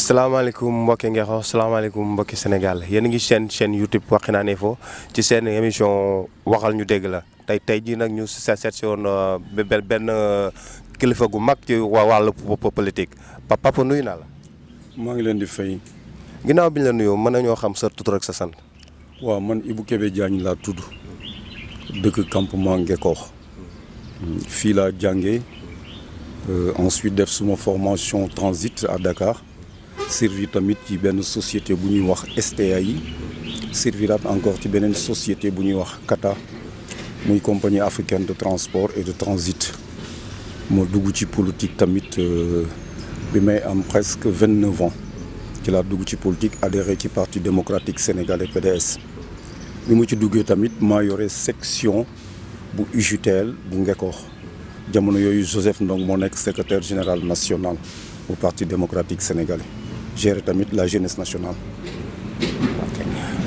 salaamaaleykum mbokki Ngexo salaamaaleykum mbokki Sénégal yéen a ngi chaîne YouTube Wakhinane Info ci seen émission waxal ñu dégg la tey jii nag ñu seet si woon benn kilifa gu mag ci wàllu politique papa nuyu naa la. maa ngi leen di fay. ginnaaw bi ñu la nuyoo mën nañoo xam sa tur ak sa sant. waaw man Ibou Kébé Diagne laa tudd dëkk campement Ngekoox fii laa jàngee ensuite def suma formation transit à Dakar. servi tamit ci benn société bu ñuy wax STAI servirat encore ci beneen société bu ñuy wax Kata muy compagnie africaine de transport et de transit moo dugg ci politique tamit bi may am presque 29 ans ci laa dugg ci politique adhéré ci parti démocratique sénégalais PDS bi mu ci duggee tamit maa yore section bu UJTL bu Ngekoox jamono yooyu Joseph Ndong moo nekk secrétaire général national bu parti démocratique sénégalais gérer tamit la jeunesse nationale. ok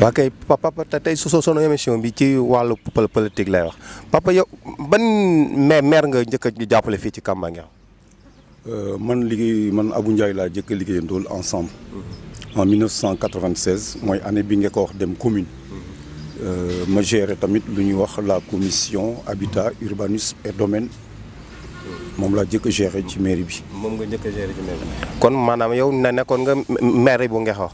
waa kay papa tey sunu émission bi ci wàllu politique lay wax papa yow ban maire nga njëkk a jàppale fii ci Kamba Ngexo. man Abou Ndiaye laa njëkk a liggéeyandool ensemble. En 1996 mooy année bi Ngekoox dem commune. ma gérer tamit lu ñuy wax la commission habitat urbanisme et domaine. moom laa njëkk a géré ci mairie bi. moom nga njëkk a géré ci mairie bi. kon maanaam yow nekkoon nga maire bu Ngexo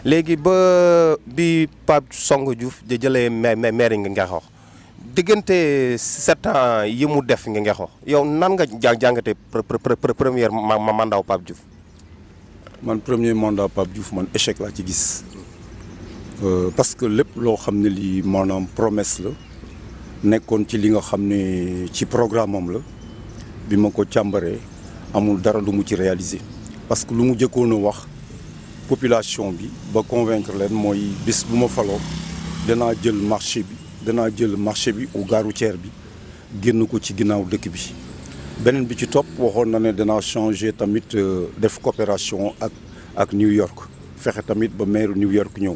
léegi ba bi Pape Songo Diouf di jëlee maire nga Ngexo diggante 7 ans yi mu def nga Ngexo yow nan nga jàngate première mandat Pape Diouf. man premier mandat Pape Diouf man échec laa ci gis parce que lépp loo xam ne lii maanaam promesse la nekkoon ci li nga xam ne ci programme am la. bi ma ko càmbaree amul dara lu mu ci réaliser parce que lu mu jëkkoon a wax population bi ba convaincre leen mooy bis bu ma faloo danaa jël marché bi au gare routière bi génn ko ci ginnaaw dëkk bi beneen bi ci topp waxoon na ne danaa changer tamit def coopération ak New York fexe tamit ba maire New York ñëw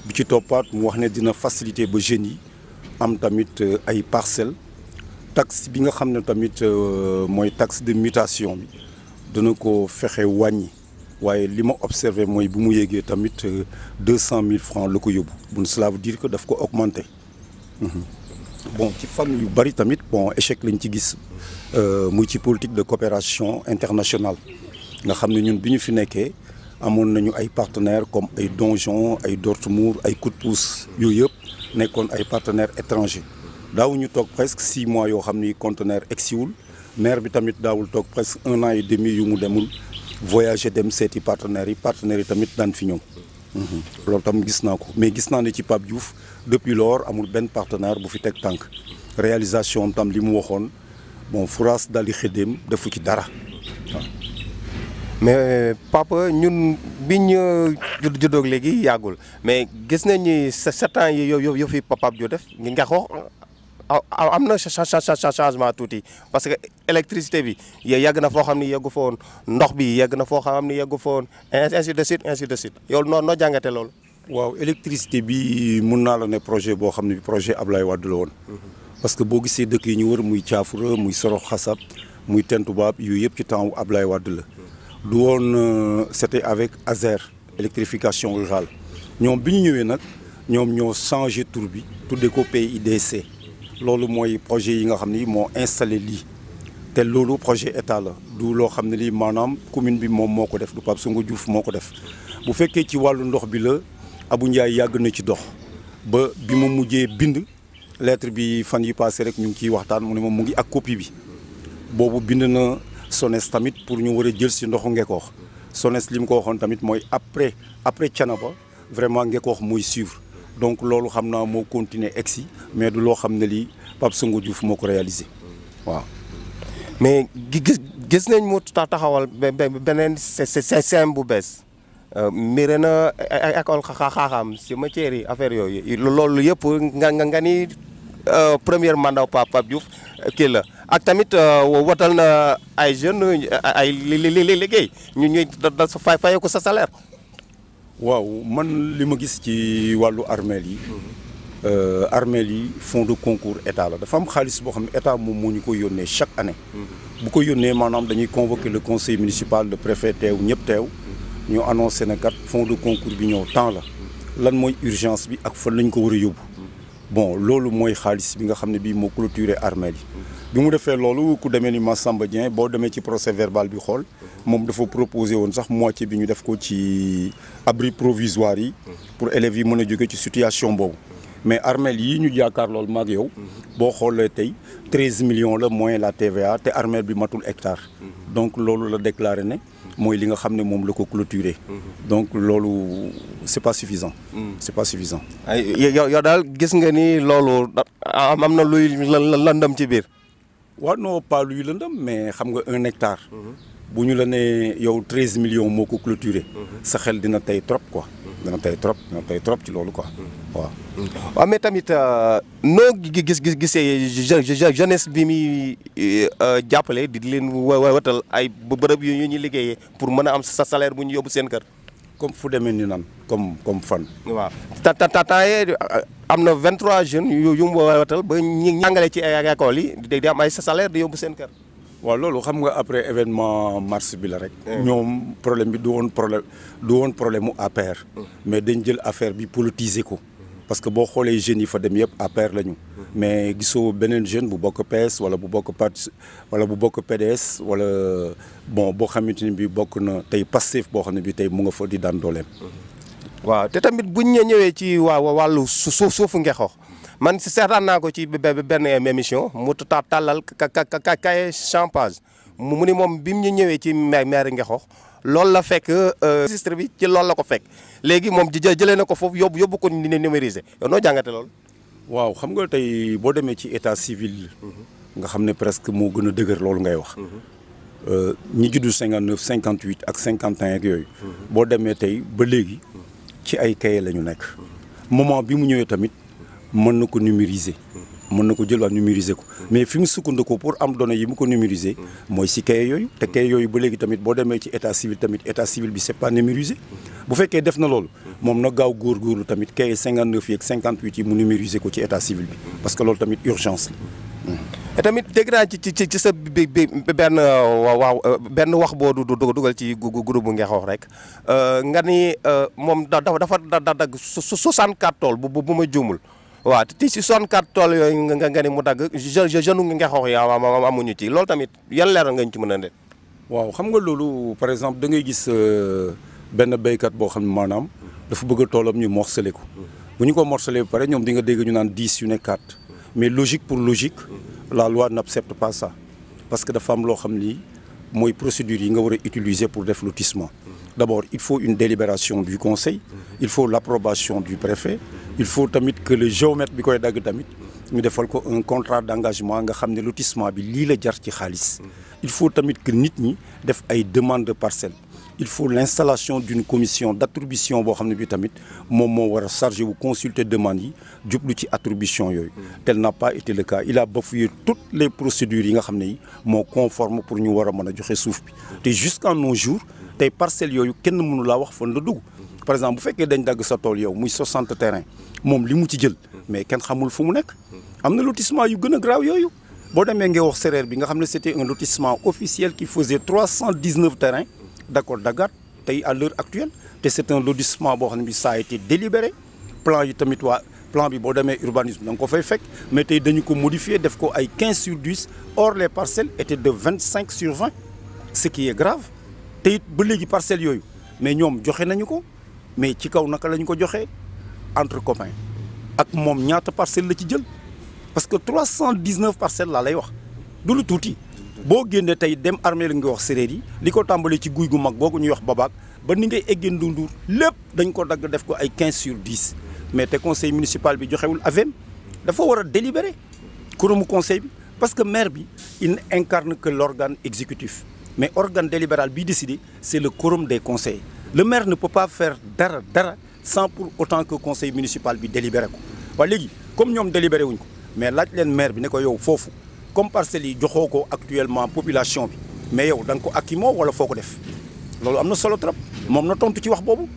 bi ci toppaat mu wax ne dina faciliter ba jeunes yi am tamit ay parcelles taxe bi nga xam ne tamit mooy taxe de mutation bi dana ko fexe wàññi waaye li ma observé mooy bu mu yéegee tamit 200 000 francs la ko yóbbu bon cela veut dire que daf ko augmenté bon ci fànn yu bari tamit bon échec lañ ci gis muy ci politique de coopération internationale nga xam ne ñun bi ñu fi nekkee amoon nañu ay partenaires comme ay Donjon ay Dortmund ay Coup de pouce yooyu yëpp nekkoon ay partenaires étrangers daawuñu toog presque 6 mois yoo xam ni conteneur egsiwul maire bi tamit daawul toog presque 1 an et demi yu mu demul voyager dem seeti partenaires yi tamit daan fi ñëw loolu tam gis naa ko mais gis naa ne ci Pape Diouf depuis lors amul benn partenaire bu fi teg tànk réalisation tam li mu waxoon bon furaas daal di xëddeem defu ci dara waaw. mais papa ñun biñ juddoog léegi yàggul mais gis nañ ni 7 ans yi yow fi Pape Diouf def ngi Ngexo am na changement tuuti parce que électricité bi yegg na foo xam ni yeggu fa woon ndox bi yegg na foo xam ni yeggu fa woon ainsi de suite yow noo jàngate loolu. waaw électricité bi mun naa la ne projet boo xam ne projet Ablaye Wade la woon. parce que boo gisee dëkk yi ñu wër muy Thiafoura muy Sorox Xasab muy Tentubaab yooyu yëpp ci temps wu Ablaye Wade la. du woon c'était avec ASER électrification rurale ñoom bi ñu ñëwee nag ñoom ñoo changé tur bi tuddee ko PIDC. loolu mooy projet yi nga xam ni moo installé lii te loolu projet état la du loo xam ne lii maanaam commune bi moom moo ko def du Pape Songo Diouf moo ko def bu fekkee ci wàllu ndox bi la Abou Ndiaye yàgg na ci dox ba bi ma mujjee bind lettre bi fan yi passé rek ñu ngi ciy waxtaan mu ne ma mu ngi ak copie bi boobu bind na SONES tamit pour ñu war a jël si ndoxu Ngekoox SONES li mu ko waxoon tamit mooy après Thiénaba vraiment Ngekoox mooy suivre donc loolu xam naa moo continuer egsi mais du loo xam ne lii Pape Songo Diouf moo ko réalisé waaw. mais gis nañ mu taxawal beneen système bu bees mbir na école xaaxaam ci matière yi affaire yooyu loolu yëpp nga ni première mandat Pape Diouf kii la ak tamit watal na ay jeunes ay liggéey ñuy fay ko sa salaire. waaw man li ma gis ci wàllu armeel yi armeel yi fonds de concours état la dafa am xaalis boo xam ne état moom moo ñu koy yónnee chaque année bu ko yónnee maanaam dañuy convoquer le conseil municipal le préfet teew ñëpp teew ñu annoncé na kat fonds de concours bi ñëw temps la lan mooy urgence bi ak fan lañ ko war a yóbbu bon loolu mooy xaalis bi nga xam ne bii moo clôturé armeel yi bi mu defee loolu ku demee ni Massamba Dieng boo demee ci procès verbal bi xool moom dafa proposé woon sax moitié bi ñu def ko ci abri provisoire yi pour élèves yi mën a jóge ci situation boobu mais armeel yi ñu jaakaar loolu maag yow boo xoolee tey 13 millions la moins la TVA te armeel bi matul hectare donc loolu la déclaré ne mooy li nga xam ne moom la ko clôturé donc loolu c'est pas suffisant c'est pas suffisant yow daal gis nga ni loolu am na luy lëndëm ci biir waaw non pas luy lëndëm mais xam nga 1 hectare bu ñu la ne yow 13 millions moo ko clôturé sa xel dina tey trop quoi dina tey trop ci loolu quoi waaw waaw mais tamit noo gisee jeunesse bi muy jàppale di leen watal ay bërëb yu ñuy liggéeyee pour mën a am sa salaire bu ñu yóbbu seen kër comme fu demee ni nan comme fan waaw temps am na 23 jeunes yu mu watal ba ñi jàngale ci école yi di am ay sa salaire di yóbbu seen kër waaw loolu xam nga après événement mars bi la rek ñoom problème bi du woon problème mu APR mais dañ jël affaire bi politiser ko parce que boo xoolee jeunes yi fa dem yëpp APR lañu mais gisoo beneen jeune bu bokk PS wala bu bokk parti wala bu bokk PDS wala bon boo xamante ni bi bokk na tey Pastef boo xam ne bi tey mu nga fa di daan dooleem waaw te tamit buñ ñëwee ci wàllu suufu Ngexoox man si seetaan naa ko ci benn émission mu tàllal kaye champage mu ni moom bi mu ñu ñëwee ci maire Ngexoox loolu la fekk registre bi ci loolu la ko fekk léegi moom jëlee na ko foofu yóbbu ko ni numériser yow noo jàngate loolu waaw xam nga tey boo demee ci état civil nga xam ne presque moo gën a dëgër loolu ngay wax ñi juddu 59 58 ak 51 ak yooyu boo demee tey ba léegi ci ay cahier la ñu nekk moment bi mu ñëwee tamit mën na ko numériser mën na ko jël waa numériser ko mais fi mu sukkandiku pour am données yi mu ko numériser mooy si cahier yooyu te cahier yooyu ba léegi tamit boo demee ci état civil bi c'est pas numérisé bu fekkee def na loolu moom na gaaw góorgóorlu tamit cahier 59 yi ak 58 yi mu numériser ko ci état civil bi parce que loolu tamit urgence la. et tamit dégg naa ci sa benn wax boo dugal ci groupe bu Ngexoox rek nga ni moom dafa dagg 64 tool bu ma juumul. waaw te ci 64 tool yooyu nga ni mu dagg jeune Ngexoox yi amuñu ci loolu tamit yan leeral nga ñu ci mën a def. waaw xam nga loolu par exemple da ngay gis benn béykat boo xam ne maanaam dafa bëgg a toolam ñu morcelé ko bu ñu ko morcelé ba pare ñoom di nga dégg ñu naan 10 yu ne 4 mais logique pour logique la loi n'accepte pas ça parce que dafa am loo xam ni mooy procédure yi nga war a utiliser pour def lotissement d'abord il faut une délibération du conseil il faut l'approbation du préfet il faut tamit que le géomètre bi koy dagg tamit ñu defal ko un contrat d'engagement nga xam ne lotissement bi lii la jar ci xaalis il faut tamit que nit ñi def ay demandes de parcelles il faut l'installation d'une commission d'attribution boo xam ne bi tamit moom moo war a chargé wu consulter demandes yi jublu ci attribution yooyu tel n'a pas été le cas il a bafoué toutes les procédures yi nga xam ne yi moo conforme pour ñu war a mën a joxe suuf bi te jusqu'à nos jours tey parcelles yooyu kenn mënu laa wax fan la dugg par exemple bu fekkee dañ dagg sa tool yow muy 60 terrain moom li mu ci jël mais kenn xamul fu mu nekk am na lotissement yu gën a graaw yooyu boo demee Ngexoox Sereer bi nga xam ne c'était un lotissement officiel qui faisait 319 terrains d'accord daggaat tey à l'heure actuelle te c'est un lotissement boo xam ne bi ça a été délibéré plan yi tamit plan bi boo demee urbanisme da nga ko fay fekk mais tey dañu ko modifier def ko ay 15/10 or les parcelles étaient de 25/20 ce qui est grave te it ba léegi parcelles yooyu mais ñoom joxe nañu ko mais ci kaw naka lañu ko joxee entre copains ak moom ñaata parcelles la ci jël parce que 319 parcelles laa lay wax du lu tuuti boo génnee tey dem armée la nga wax séréer yi li ko tàmbalee ci guy gu mag googu ñuy wax babaak ba ni ngay eggee Ndundur lépp dañ ko dagg def ko ay 15/10 mais te conseil municipal bi joxewul avem dafa war a délibérer kuréelu conseil bi parce que maire bi il incarne que l'organe exécutif mais organe délibéral bi décidé c'est le quorum des conseils le maire ne peut pas faire dara sans pour autant que conseil municipal bi délibéré ko waaye léegi comme ñoom délibéré wuñ ko mais laaj leen maire bi ne ko yow foofu comme parcelles yi joxoo ko actuellement population bi mais yow da nga ko akimoo wala foo ko def loolu am na solo trop moom na tontu ci wax boobu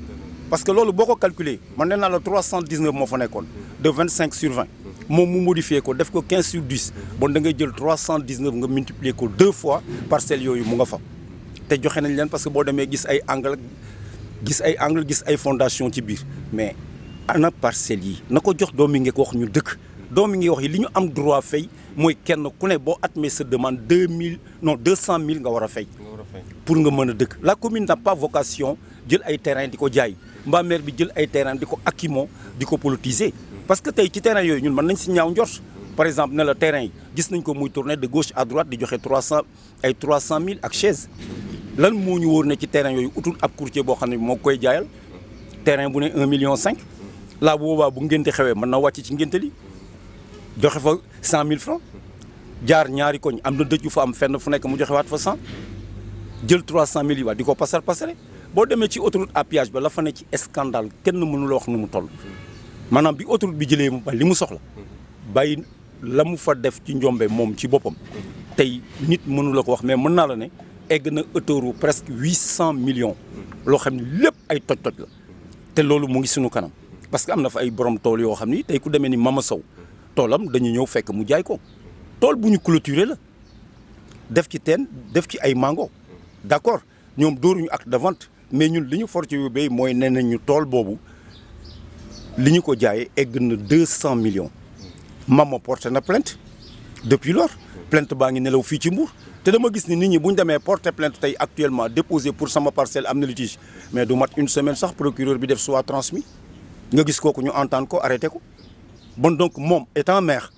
parce que loolu boo ko calculer man nee naa la 319 moo fa nekkoon de 25/20 moom mu modifié ko def ko 15/10 bon da ngay jël 319 nga multiplier ko 2 fois parcelles yooyu mu nga fa te joxe nañ leen parce que boo demee gis ay angle gis ay angle gis ay fondation ci biir mais ana parcelles yi na ko jox doomi ngeek wax ñu dëkk doomi ngi wax yi li ñu am droit fay mooy kenn ku ne boo admet sa demande 200 000 nga war a fay pour nga mën a dëkk. La commune n'a pas vocation jël ay terrain di ko jaay mbaa maire bi jël ay terrain di ko akimo di ko politiser parce que tey ci terrain yooyu ñun mën nañ si ñaaw njort par exemple ne la terrain yi gis nañ ko muy tourner de gauche à droite di joxe 300 000 ak chaise lan moo ñu wóor ne ci terrain yooyu utul ab courtier boo xam ne moo koy jaayal terrain bu ne 1,5 million laa boobaa bu ngénte xewee mën na wàcc ci ngénte li joxe fa 100 000 francs jaar ñaari koñ am na dëj yu fa am fenn fu nekk mu joxe waat fa 100 jël 300 000 yi waat di ko pasare boo demee ci autoroute à péage ba la fa ne ci scandale kenn mënu la wax nu mu toll maanaam bi autoroute bi jëlee mu ba li mu soxla bàyyi la mu fa def ci njombe moom ci boppam tey nit mënu la ko wax mais mën naa la ne egg na autoroute presque 800 millions loo xam ne lépp ay toj-toj la te loolu mu ngi sunu kanam parce que am na fa ay borom tool yoo xam ni tey ku demee ni Mama Sow toolam dañu ñëw fekk mu jaay ko tool bu ñu clôturé la def ci teen def ci ay mango d'accord ñoom dóoruñu acte de vente mais ñun li ñu for ci béy mooy nee nañu tool boobu li ñu ko jaayee egg na 200 millions Mama porté na plainte depuis lors plainte baa ngi nelaw fii ci Mbour te dama gis ni nit ñi bu ñu demee porté plainte tey actuellement déposé pour sama parcelle am na litige mais du mat une semaine sax procureur bi def soit transmis nga gis kooku ñu entendre ko arrêté ko bon donc moom étant maire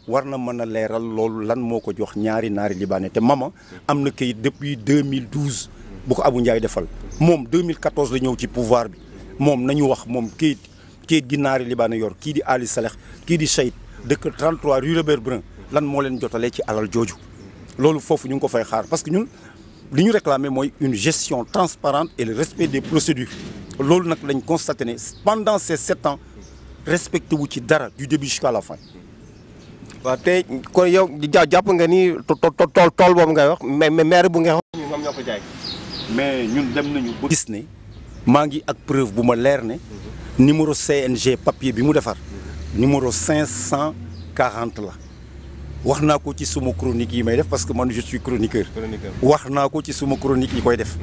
war na mën a leeral loolu lan moo ko jox ñaari naari libanais te Mama am na kayit depuis 2012 bu ko Abou Ndiaye defal moom 2014 la ñëw ci pouvoir bi moom nañu wax moom kayit gi naari libanais yor kii di Ali Saleh kii di Cheikh dëkk 33 rue Robert Brun lan moo leen jotalee ci alal jooju loolu foofu ñu ngi ko fay xaar parce que ñun li ñu réclamer mooy une gestion transparente et le respect des procédures loolu nag lañ constaté ne pendant ces 7 ans respecté wu ci dara du début jusqu'à la fin. waaw tey kon yow jàpp nga ni tool boobu ngay wax mais maire bu nga wax ñoom ñoo ko jaay. mais ñun dem nañu ba gis ne maa ngi ak preuve bu ma leer ne numéro CNG papier bi mu defar numéro 540 la wax naa ko ci suma chronique yi may def parce que man je suis chroniqueur. wax naa ko ci suma chronique yi koy def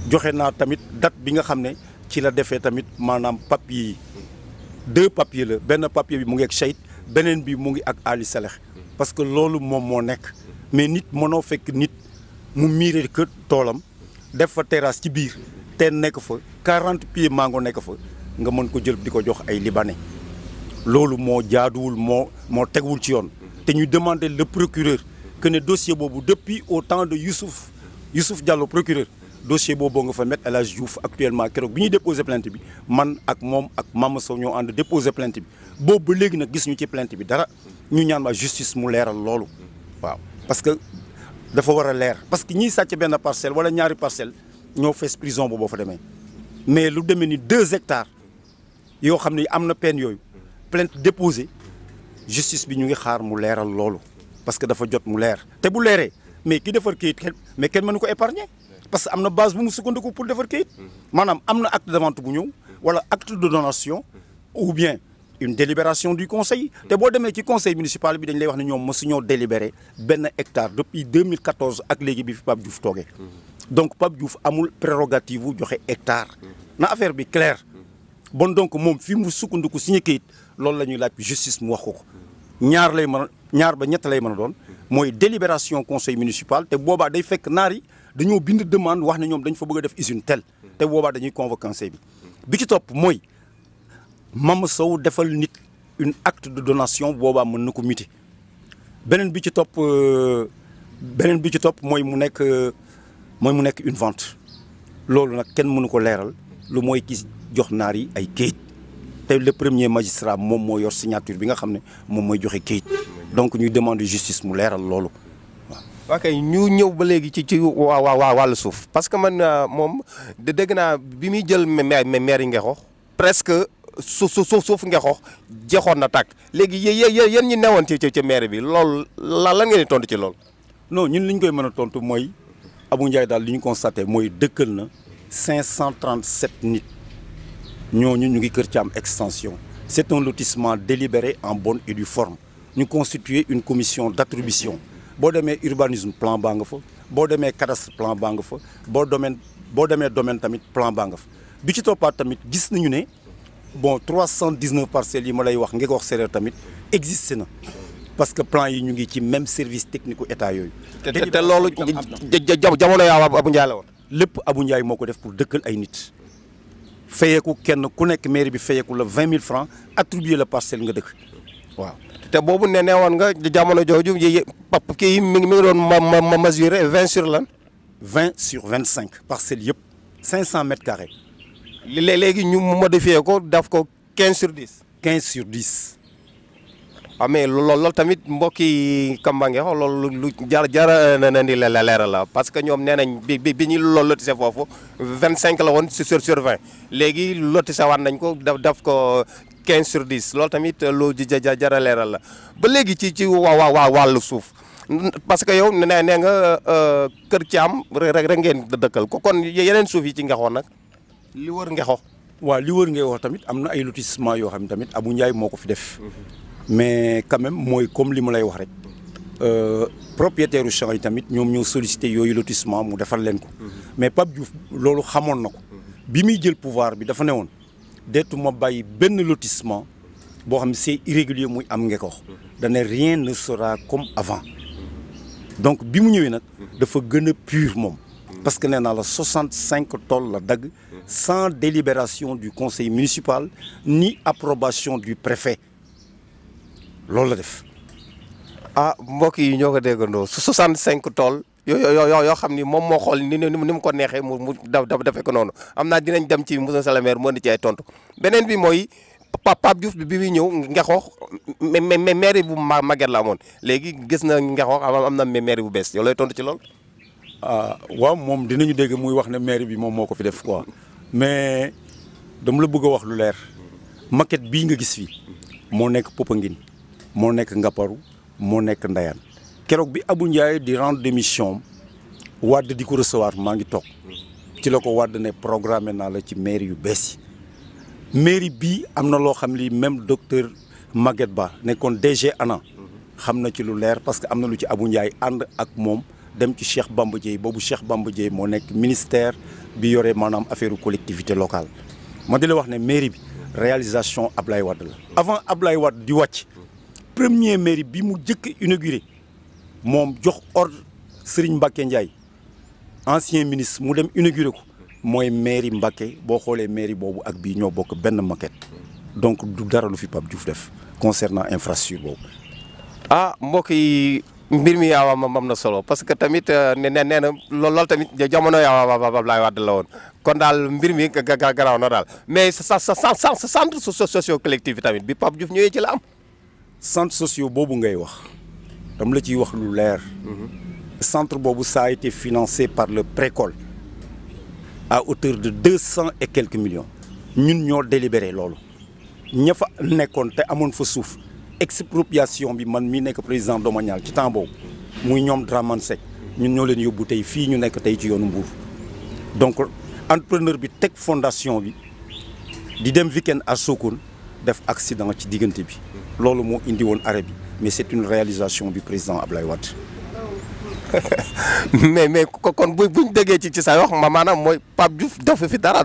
joxe naa tamit date bi nga xam ne ci la defee tamit maanaam papier yi 2 papiers la benn papier bi mu ngi ak Cheikh beneen bi mu ngi ak Ali Saleh parce que loolu moom moo nekk mais nit mënoo fekk nit mu miire kër toolam def fa terrasse ci biir te nekk fa 40 pieds mango nekk fa nga mën ko jël di ko jox ay libanais loolu moo jaaduwul moo tegwul ci yoon te ñu demander le procureur que ne dossier boobu depuis au temps de Youssouf Diallo procureur dossier boobu nga fa mettre El Hadj Diouf actuellement keroog bi ñuy déposé plainte bi man ak moom ak Mama Sow ñoo ànd déposé plainte bi boobu ba léegi nag gis ñu ci plainte bi dara ñu ñaan ma justice mu leeral loolu waaw parce que dafa war a leer parce que ñiy sàcc benn parcelle wala ñaari parcelle ñoo fees prison boo fa demee mais lu demee ni 2 hectares yoo xam ne am na peine yooyu plainte déposée justice bi ñu ngi xaar mu leeral loolu parce que dafa jot mu leer te bu leeree mais ki defar kayit mais kenn mënu ko épargner parce que am na base bu mu sukkandiku pour defar kayit maanaam am na acte de vente bu ñëw wala acte de donation ou bien une délibération du conseil te boo demee ci conseil municipal bi dañ lay wax ne ñoom mësuñoo délibéré benn hectare depuis 2014 ak léegi bi fi Pape Diouf toogee donc Pape Diouf amul prérogative bu joxe hectare na affaire bi claire bon donc moom fi mu sukkandiku signé kayit loolu la ñuy laaj justice mu wax ko ñaar ba ñett lay mën a doon mooy délibération conseil municipal te boobaa day fekk naar yi dañoo bind demande wax ne ñoom dañ fa bëgg a def usine tel te boobaa dañuy convoquer conseil bi ci topp mooy Mama Sow defal nit une acte de donation boobaa mën na ko muter beneen bi ci topp mooy mu nekk une vente loolu nag kenn mënu ko leeral lu mooy ki jox naar yi ay kayit te le premier magistrat moom moo yor signature bi nga xam ne moom mooy joxe kayit donc ñuy demander justice mu leeral loolu waaw. ok ñu ñëw ba léegi ci wàllu suuf parce que man moom dégg naa bi muy jël maire yi Ngexox presque suuf Ngexox jeexoon na tàkk léegi yéen ñi newoon ci maire bi loolu lan ngeen di tontu ci loolu. non ñun li ñu koy mën a tontu mooy Abou Ndiaye daal li ñu constaté mooy dëkkal na 537 nit ñooñu ñu ngi Kër Thiam extension c'est un lotissement délibéré en bonne et due forme ñu constituer une commission d'attribution boo demee urbanisme plan baa nga fa boo demee cadastre plan baa nga fa boo demee domaine tamit plan baa nga fa bi ci toppaat tamit gis nañu ne bon 319 parcelles yi ma lay wax nga ko wax séeréer tamit existé na parce que plan yi ñu ngi ci même service technique u état yooyu. te loolu jamono yaa Abou Ndiaye la woon. lépp Abou Ndiaye moo ko def pour dëkkal ay nit fayeeku kenn ku nekk mairie bi fayeeku la 20 000 francs attribuer la parcelle nga dëkk waaw. te boobu nee woon nga jamono jooju kii mi ngi doon ma mesurer 20 sur lan. 20 sur 25 parcelles yëpp 500 mètres carrés. léegi ñu modifié ko daf ko 15 sur 10. 15 sur 10. ah mais loolu tamit mbokki Kambange xool loolu lu jar na ni la leeral la parce que ñoom nee nañ bi ñu loolu lotissé foofu 25 la woon sur 20 léegi lotissé waat nañ ko daf ko 15 sur 10 loolu tamit lu jar a leeral la ba léegi ci wàllu suuf parce que yow nee nga Kër Thiam rek ngeen dëkkal ko kon yeneen suuf yi ci Ngexo nag li wër Ngexo. waaw li wër Ngexo tamit am na ay lotissement yoo xam ne tamit Abou Ndiaye moo ko fi def. mais quand même mooy comme li ma lay wax rek propriétaire u champs yi tamit ñoom ñoo sollicité yooyu lotissement mu defal leen ko mais Pape Diouf loolu xamoon na ko bi muy jël pouvoir bi dafa ne woon deetuma bàyyi benn lotissement boo xam ne c'est irrégulier muy am Ngexo dane rien ne sera comme avant donc bi mu ñëwee nag dafa gën a pur moom parce que nee naa la 65 tool la dagg sans délibération du conseil municipal ni approbation du préfet loolu la def. ah mbokk yi ñoo ko déggandoo 65 tool yoo xam ni moom moo xool ni mu ko neexee mu defee ko noonu am naa dinañ dem ci monsieur le maire moo di ci ay tontu beneen bi mooy Pape Diouf bi muy ñëw Ngexo mairie bu Maguette la amoon léegi gis na Ngexo am na mairie bu bees yow lay tontu ci loolu. ah waaw moom dinañu dégg muy wax ne mairie bi moom moo ko fi def quoi mais dama la bëgg a wax lu leer maquette bii nga gis fii moo nekk Popenguine moo nekk Ngaparou moo nekk Ndayane keroog bi Abou Ndiaye di rendre démission Wade di ko recevoir maa ngi toog ci la ko Wade ne programmé naa la ci mairie yu bees yi mairie bii am na loo xam li même docteur Maguette Ba nekkoon DG ANA xam na ci lu leer parce que am na lu ci Abou Ndiaye ànd ak moom dem ci Cheikh Bamba Dièye boobu Cheikh Bamba Dièye moo nekk ministère bi yore maanaam affaire collectivité locale ma di la wax ne mairie bi réalisation Ablaye Wade la avant Ablaye Wade di wàcc premier mairie bi mu jëkk inauguré moom jox ordre Serigne Mbacké Ndiaye ancien ministre mu dem inauguré ko mooy mairie Mbacké boo xoolee mairie boobu ak bii ñoo bokk benn maquette donc du dara lu fi Pape Diouf def concernant infrastructure boobu. ah mbokk yi mbir mi yaa am na solo parce que tamit nee na loolu tamit jamono yaa Ablaye Wade la woon kon daal mbir mi garaaw na daal mais sa centre socio collectif tamit bi Pape Diouf ñëwee ci la am. centre sociaux boobu ngay wax dama la ciy wax lu leer. centre boobu ça a été financé par le Précole à hauteur de 200 et quelques millions ñun ñoo délibéré loolu ña fa nekkoon te amoon fa suuf expropriation bi man mii nekk président domanial ci temps boobu muy ñoom Dramane Seck ñun ñoo leen yóbbu tey fii ñu nekk tey ci yoonu Mbour donc entrepreneur bi teg fondation bi di dem week-end à Sokone def accident ci diggante bi loolu moo indi woon arrêt bi mais c'est une réalisation du président Ablaye Wade. mais kon buñ déggee ci sa wax maanaam mooy Pape Diouf def fi dara.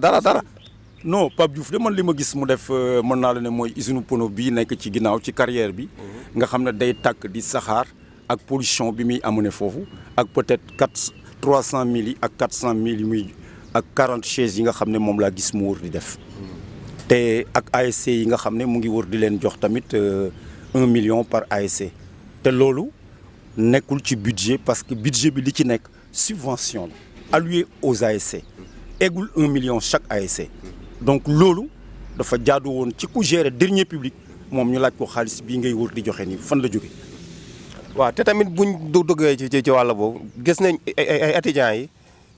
non Pape Diouf de man li ma gis mu def mën naa la ne mooy usine pono bii nekk ci ginnaaw ci carrière bi nga xam ne day tàkk di saxaar ak pollution bi muy amoon foofu ak peut-être 300 000 yi ak 400 000 yi muy ak 40 chaises yi nga xam ne moom laa gis mu wër di def te ak ASC yi nga xam ne mu ngi wër di leen jox tamit 1 million par ASC te loolu nekkul ci budget parce que budget bi li ci nekk subvention la allouée aux ASC eggul 1 million chaque ASC donc loolu dafa jaadu woon ci ku gérer dernier public moom ñu laaj ko xaalis bii ngay wër di joxe nii fan la jóge waaw te tamit buñ duggee ci wàll boobu gis nañ ay étudiants yi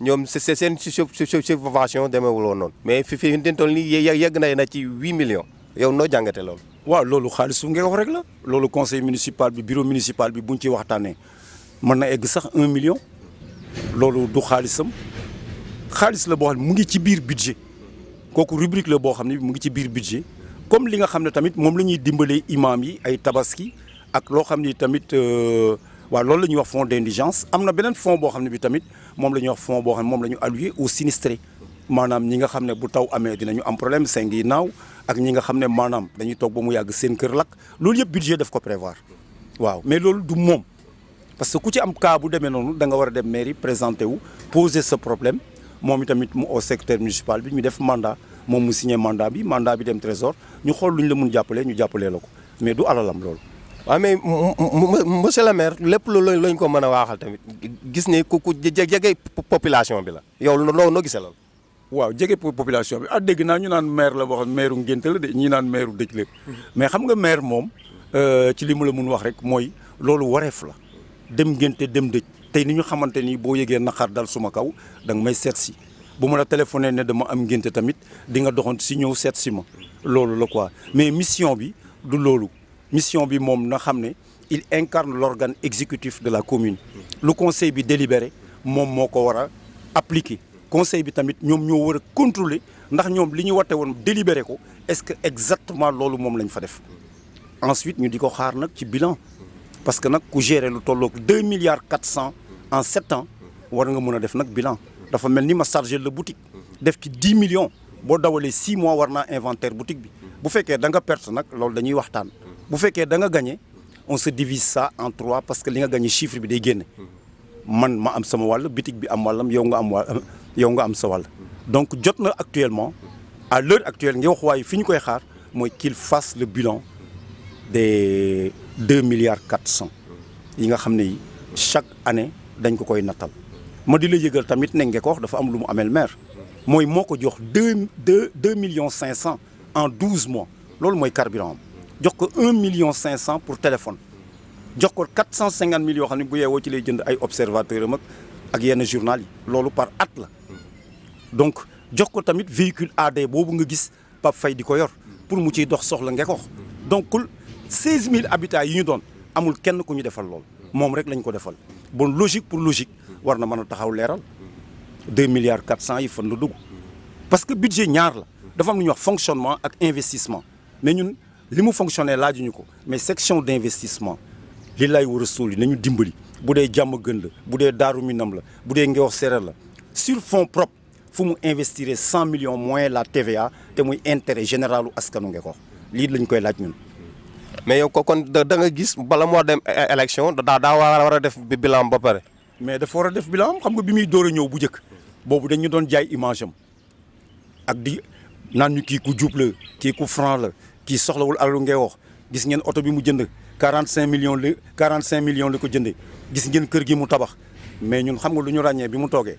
ñoom seen subvention demeewul woon noonu mais fi ñu toll nii yegg na ci 8 millions yow noo jàngate loolu. waaw loolu xaalis su ngay wax rek la loolu conseil municipal bi bureau municipal bi buñ ci waxtaanee mën na egg sax 1 million loolu du xaalisam xaalis la boo xam ne mu ngi ci biir budget kooku rubrique la boo xam ne mu ngi ci biir budget comme li nga xam ne tamit moom la ñuy dimbalee imam yi ay tabaski ak loo xam ni tamit waaw loolu la ñuy wax fonds d'indigence am na beneen fonds boo xam ne bi tamit moom la ñuy wax fonds boo xam ne moom la ñu alloué aux sinistrés maanaam ñi nga xam ne bu taw amee dinañu am problème seng yi naaw ak ñi nga xam ne maanaam dañuy toog ba mu yàgg seen kër lakk loolu yëpp budget daf ko prévoir waaw mais loolu du moom parce que ku ci am cas bu demee noonu da nga war a dem mairie présenter wu poser ce problème moom itamit mu au secrétaire municipal bi ñu def mandat moom mu signé mandat bi dem trésor ñu xool lu ñu la mun jàppalee ñu jàppalee la ko mais du alalam loolu. waaw mais monsieur le maire lépp loolu lañ ko mën a waaxal tamit gis ne ku jege population bi la yow noo gisee loolu. waaw jege population bi dégg naa ñu naan maire la boo xam maire ngénte la de ñii naan maire dëj la mais xam nga maire moom ci li mu la mun wax rek mooy loolu wareef la dem ngénte dem dëj tey ni ñu xamante ni boo yëgee naqar dal suma kaw da nga may seet si bu ma la téléphoné ne dama am ngénte tamit di nga doxant si ñëw seet si ma loolu la quoi mais mission bi du loolu mission bi moom na xam ne il incarne l'organe exécutif de la commune lu conseil bi délibéré moom moo ko war a appliquer conseil bi tamit ñoom ñoo war a contrôler ndax ñoom li ñu wate woon délibéré ko est-ce que exactement loolu moom lañ fa def ensuite ñu di ko xaar nag ci bilan parce que nag ku gérer lu tolloog 2 milliards 400 en 7 ans war nga mën a def nag bilan dafa mel ni ma chargé la boutique def ci 10 millions boo dawalee 6 mois war naa inventaire boutique bi bu fekkee da nga perte nag loolu dañuy waxtaan bu fekkee da nga gagné on se divise ça en 3 parce que li nga gagné chiffre bi day génne man ma am sama wàll boutique bi am wàllam yow nga am sa wàll donc jot na actuellement à l'heure actuelle nga wax waaye fi ñu koy xaar mooy qu'il fasse le bilan des 2 milliards 400 yi nga xam ne yi chaque année dañ ko koy nattal ma di la yëgal tamit ne Ngeko dafa am lu mu amel maire mooy moo ko jox 2 millions 500 en 12 mois loolu mooy carburant am jox ko 1 million 500 pour téléphone jox ko 450 000 yoo xam ne bu yeewoo ci lay jënd ay observateur am ak yenn journal yi loolu par at la donc jox ko tamit véhicule AD boobu nga gis Pape Faye di ko yor pour mu ciy dox soxla Ngeko donc 16 000 habitants yi ñu doon amul kenn ku ñu defal lool moom rek lañ ko defal bon logique pour logique war na mën a taxaw leeral 2 milliards 400 yi fan la dugg parce que budget ñaar la dafa am lu ñuy wax fonctionnement ak investissement mais ñun li mu fonctionner laajuñu ko mais section d'investissement li lay war a suul nañu dimbali bu dee jàmm gën la bu dee daaru minam la bu dee ngeex séeréer la sur fonds propres fu mu investir 100 millions moins la TVA te muy intérêt généralu askanu Ngeko lii lañ koy laaj ñun. mais yow kon da nga gis bala moo dem élection daa war a def bilan ba pare. mais dafa war a def bilan xam nga bi muy door a ñëw bu njëkk boobu dañu doon jaay image am ak di naan ñu kii ku jub la kii ku franc la kii soxlawul alalu Ngeko gis ngeen oto bi mu jënd 45 millions la ko jëndee gis ngeen kër gi mu tabax mais ñun xam nga lu ñu ràññee bi mu toogee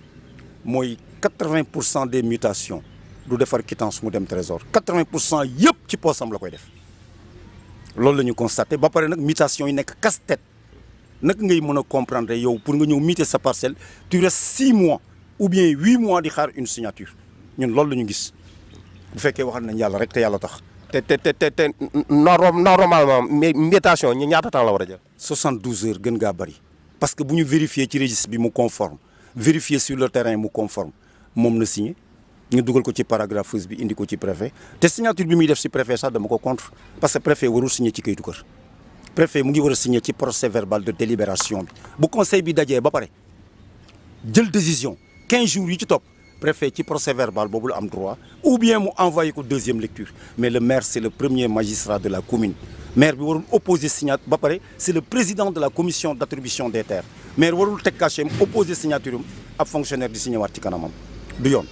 mooy 80% des mutations du defar quittance mu dem trésor 80% yëpp ci poosam la koy def loolu la ñu constaté ba pare nag mutation yi nekk casse-tête naka ngay mën a comprendre yow pour nga ñëw muter sa parcelle tu restes 6 mois ou bien 8 mois di xaar une signature ñun loolu la ñu gis bu fekkee waxal nañ yàlla rek te yàlla tax. te normalement mutation ñi ñaata temps la war a jël. 72 heures gën ngaa bëri parce que bu ñu vérifier ci registre bi mu conforme vérifier sur le terrain mu conforme moom na signé ñu dugal ko ci paragrapheuse bi indi ko ci préfet te signature bi muy def ci préfet sax dama ko contre parce que préfet warul signé ci kayitu kër préfet mu ngi war a signé ci procès verbal de délibération bi bu conseil bi dajee ba pare jël décision 15 jours yi ci topp préfet ci procès verbal boobu la am droit ou bien mu envoyé ko deuxième lecture mais le maire c'est le premier magistrat de la commune maire bi warul opposé signature ba pare c'est le président de la commission d'attribution des terres maire warul teg cachet opposé signature am ab fonctionnaire di signé waat ci kanamam du yoon.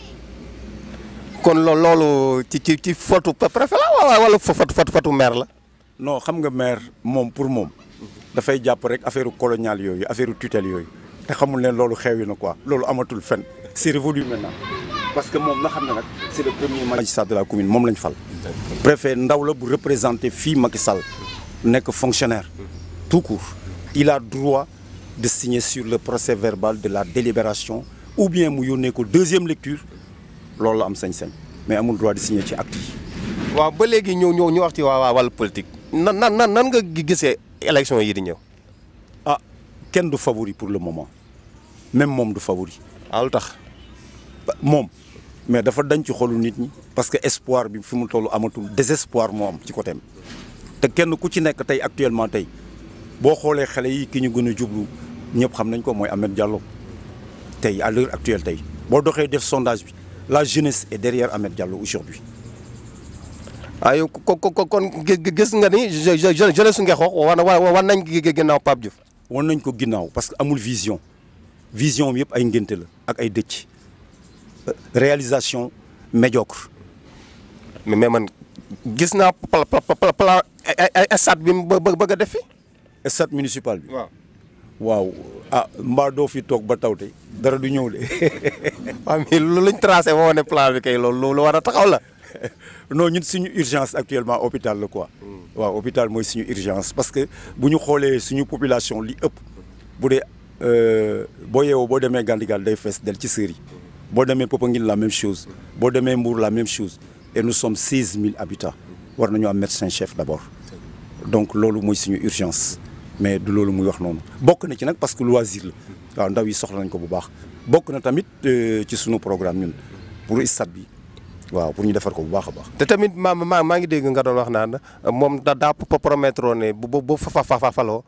kon loolu ci fotu préfet la wala fotu maire la. non xam nga maire moom pour moom dafay jàpp rek affaire coloniale yooyu affaire tutelle yooyu te xamul ne loolu xewi na quoi loolu amatul fen c'est révolu maintenant parce que moom na xam ne nag c'est le premier magistrat de la commune moom lañ fal. préfet ndaw la bu représenter fii Macky Sall nekk fonctionnaire tout court il a droit de signer sur le procès verbal de la délibération ou bien mu yónnee ko deuxième lecture loolu la am sañ-sañ mais amul droit de signer ci acte yi. waaw ba léegi ñu wax ci waa wàllu politique nan nga gisee élection yi di ñëw. ah kenn du favori pour le moment même moom du favori. lu tax moom mais dafa dañ ci xolu nit ñi parce que espoir bi fi mu toll amatul désespoir moo am ci côté am te kenn ku ci nekk tey actuellement tey boo xoolee xale yi ki ñu gën a jublu ñëpp xam nañ ko mooy Ahmed Diallo tey à l'heure actuelle tey boo doxee def sondage bi la jeunesse est derrière Ahmed Diallo aujourd'hui. yow kon gis nga ni jeunesse su Ngexoox war nañ ginnaaw Pape Diouf. wan nañ ko ginnaaw parce que amul vision am yëpp ay ngénte la ak ay dëcc réalisation médiocre. mais man gis naa plan stade bi mu bëgg a def fi. stade municipal bi. waaw. waaw mbaa doo fi toog ba tawte dara du ñëw de. waaw mais lu luñ tracé moo ne plan bi kay loolu war a taxaw la. non ñun suñu urgence actuellement hôpital la quoi. waaw hôpital mooy suñu urgence parce que bu ñu xoolee suñu population li ëpp bu dee boo yeewoo boo demee Gandigal day fees del ci sër yi boo demee Popenguine la même chose boo demee Mbour la même chose et nous sommes 16 000 habitants war nañu am médecin chef d'abord donc loolu mooy suñu urgence mais du loolu muy wax noonu bokk na ci nag parce que loisir la waaw ndaw yi soxla nañ ko bu baax bokk na tamit ci suñu programme ñun pour stade bi. waaw pour ñu defar ko bu baax a baax. te tamit maa ngi dégg nga doon wax naan moom daa promettre ne bu faloo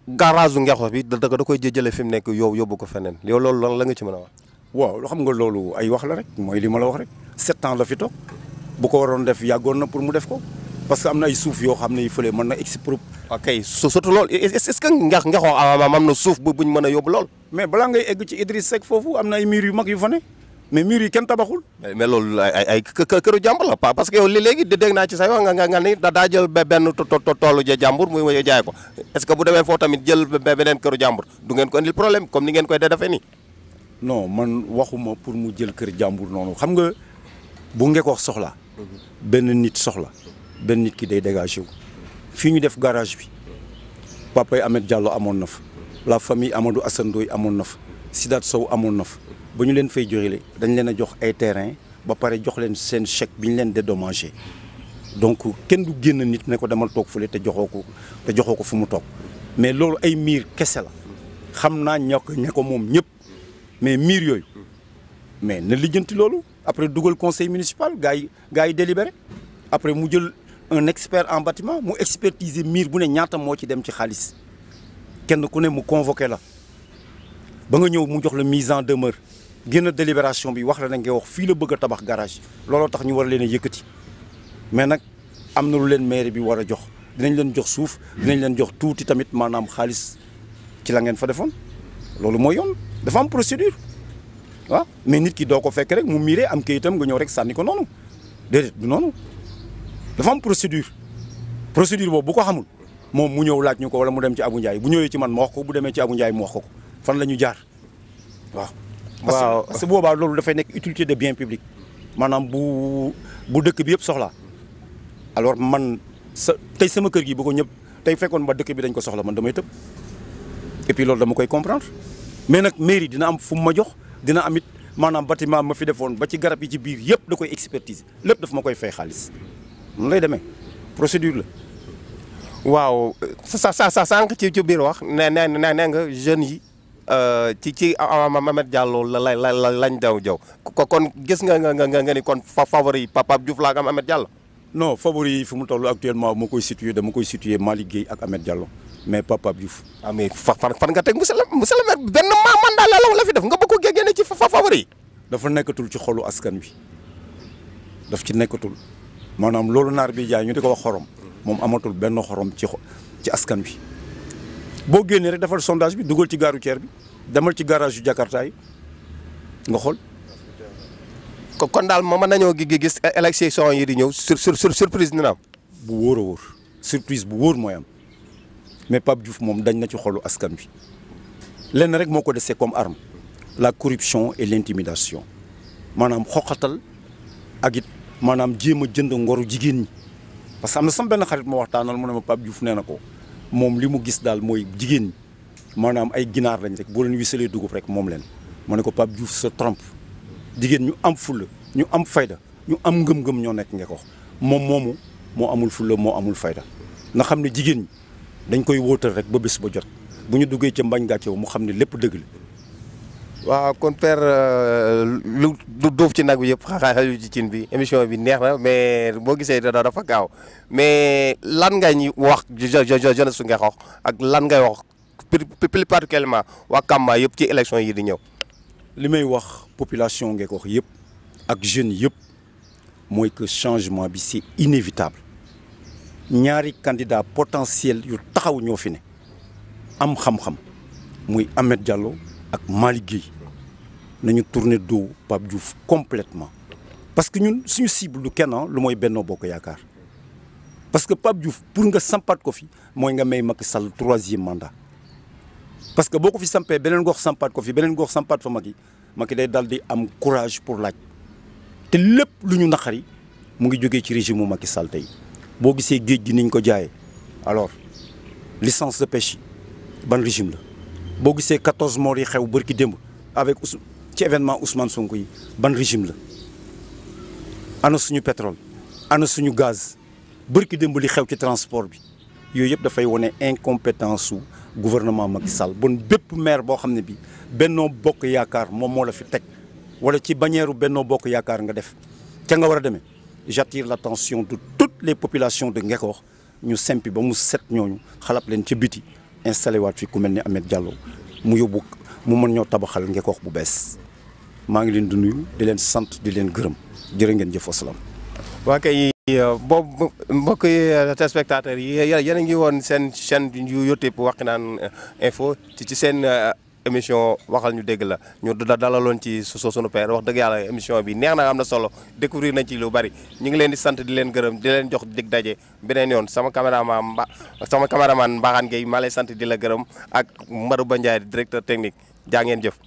garage Ngexoox bi da koy jëlee fi mu nekk yóbbu ko feneen yow loolu la nga ci mën a wax. waaw loo xam nga loolu ay wax la rek mooy li ma la wax rek 7 ans la fi toog bu ko waroon def yàggoon na pour mu def ko parce que am na ay suuf yoo xam ne yi fële mën na expro. ok surtout loolu est-ce que Ngexoox am na suuf buñ mën a yóbbu lool. mais balaa ngay egg ci Idriss Seck foofu am na ay murs yu mag yu fa ne. mais murs yi kenn tabaxul. mais loolu ay këru jàmbur la parce que yow léegi dégg naa ci say wax nga ni daa jël benn toolu jàmbur muy jaay ko est-ce que bu demee foofu tamit jël beneen këru jàmbur du ngeen ko indil problème comme ni ngeen koy defee nii. non man waxuma pour mu jël kër jàmbur noonu xam nga bu Ngexoox soxla benn nit soxla benn nit ki day dégagé wu. fii ñu def garage bi papay Ahmed Diallo amoon na fa la famille Amadou Assane Ndoye amoon na fa Sidat Sow amoon na fa. ba ñu leen fay joxele dañ leen a jox ay terrain ba pare jox leen seen chèque bi ñu leen dédommagé donc kenn du génn nit ne ko demal toog fële te joxoo ko fu mu toog mais loolu ay miir kese la xam naa ña ko moom ñëpp mais miir yooyu mais na lijjanti loolu après dugal conseil municipal gars yi délibéré après mu jël un expert en bâtiment mu expertiser miir bu ne ñaata moo ci dem ci xaalis kenn ku ne mu convoqué la ba nga ñëw mu jox la mise en demeure génn délibération bi wax la na ngay wax fii la bëgg a tabax garage looloo tax ñu war leen a yëkkati mais nag am na lu leen maire bi war a jox dinañ leen jox suuf dinañ leen jox tuuti tamit maanaam xaalis ci la ngeen fa defoon loolu mooy yoon dafa am procédure waaw mais nit ki doo ko fekk rek mu miiree am kayitam nga ñëw rek sànni ko noonu déedéet du noonu dafa am procédure boobu bu ko xamul moom mu ñëw laaj ñu ko wala mu dem ci Abou Ndiaye bu ñëwee ci man ma wax ko bu demee ci Abou Ndiaye mu wax ko fan la ñu jaar waaw. parce que boobaa loolu dafay nekk utilité de bien public maanaam bu dëkk bi yëpp soxla alors man tey sama kër gi bu ko ñëpp tey fekkoon ba dëkk bi dañ ko soxla man damay tëb et puis loolu dama koy comprendre mais nag mairie dina am fu mu ma jox dina am it maanaam bâtiment ma fi defoon ba ci garab yi ci biir yëpp da koy expertise lépp daf ma koy fay xaalis noonu lay demee procédure la. waaw sànq ci biir wax nee nga jeunes yi. ci Ahmed Diallo lañ daw jaw kon gis nga ni kon favori Pape Diouf laa am Ahmed Diallo. non favori yi fu mu toll actuellement dama koy situé Malick Gueye ak Ahmed Diallo mais Pape Diouf. mais fan nga teg monsieur le maire benn mandat la fi def nga bëgg ko génne ci favori yi. dafa nekkatul ci xolu askan wi daf ci nekkatul maanaam loolu naar bi jaay ñu di ko wax xorom moom amatul benn xorom ci askan wi. boo génnee rek defal sondage bi dugal ci gare routière bi demal ci garage yu Jakarta yi nga xool. kon daal mën nañoo gis élection yi di ñëw surprise dina am. bu wóor a wóor surprise bu wóor mooy am mais Pape Diouf moom dañ na ci xolu askan bi lenn rek moo ko dese comme arme la corruption et l'intimidation maanaam xoqatal ak it maanaam jéem a jënd ngoru jigéen ñi parce que am na sama benn xarit ma waxtaanal mu ne ma Pape Diouf nee na ko. moom li mu gis daal mooy jigéen ñi maanaam ay ginaar lañ rek boo leen wisalee dugub rek moom leen ma ne ko Pape Diouf se trompe jigéen ñu am fulla ñu am fayda ñu am ngëm-ngëm ñoo nekk Ngexoox moom moomu moo amul fulla moo amul fayda na xam ne jigéen ñi dañ koy wóotal rek ba bés ba jot bu ñu duggee ca mbañ gàcce mu xam ne lépp dëgg la. waaw kon père lu duuf ci nag bi yëpp xaaju ci cin bi émission bi neex na mais boo gisee dafa gaaw mais lan nga ñu wax jeunesse su Ngexoox ak lan ngay wax plus particulièrement waa Kamba yëpp ci élection yi di ñëw. li may wax population Ngexoox yëpp ak jeunes yëpp mooy que changement bi c'est inévitable ñaari candidat potentiel yu taxaw ñoo fi ne am xam-xam muy Ahmed Diallo ak Malick Gueye nañu tourner dos Pape Diouf complètement parce que ñun suñu cible du kenn lu mooy Benno Bokk Yaakaar parce que Pape Diouf pour nga sampaat ko fi mooy nga may Macky Sall 3e mandat parce que boo ko fi sampee beneen gox sampaat ko fi beneen gox sampaat fa Macky day dal di am courage pour laaj te lépp lu ñu naqari mu ngi jógee ci régime mu Macky Sall tey boo gisee géej gi niñ ko jaayee alors licence de pêche ban régime la boo gisee 14 morts yi xew bërki démb avec ci événement Ousmane Sonko yi ban régime la ana suñu pétrole ana suñu gaz bërki démb li xew ci transport bi yooyu yëpp dafay wane incompétence su gouvernement Macky Sall bon bépp maire boo xam ne bi Benno Bokk Yaakaar moom moo la fi teg wala ci bannière Benno Bokk Yaakaar nga def ca nga war a demee j'attire l'attention de toutes les populations de Ngekoox ñu sempi ba mu set ñooñu xalap leen ca biti installé waat fi ku mel ni Ahmed Diallo mu yóbbu mu mën ñoo tabaxal Ngekoox bu bees maa ngi leen di nuyu di leen sant di leen gërëm jërë ngeen jëf wasalaam. waa kay boobu mbokk yi téléspectateurs yi yéen a ngi woon seen chaîne yu YouTube Wakhinane Info ci seen émission waxal ñu dégg la ñu dalaloon ci sunu père wax dëgg yàlla émission bi neex na am na solo découvrir nañ ci lu bari ñu ngi leen di sant di leen gërëm di leen jox dig daje beneen yoon sama caméraman Mbaxane Gueye maa lay sant di la gërëm ak Madou Bandiaye directeur technique jaa ngeen jëf.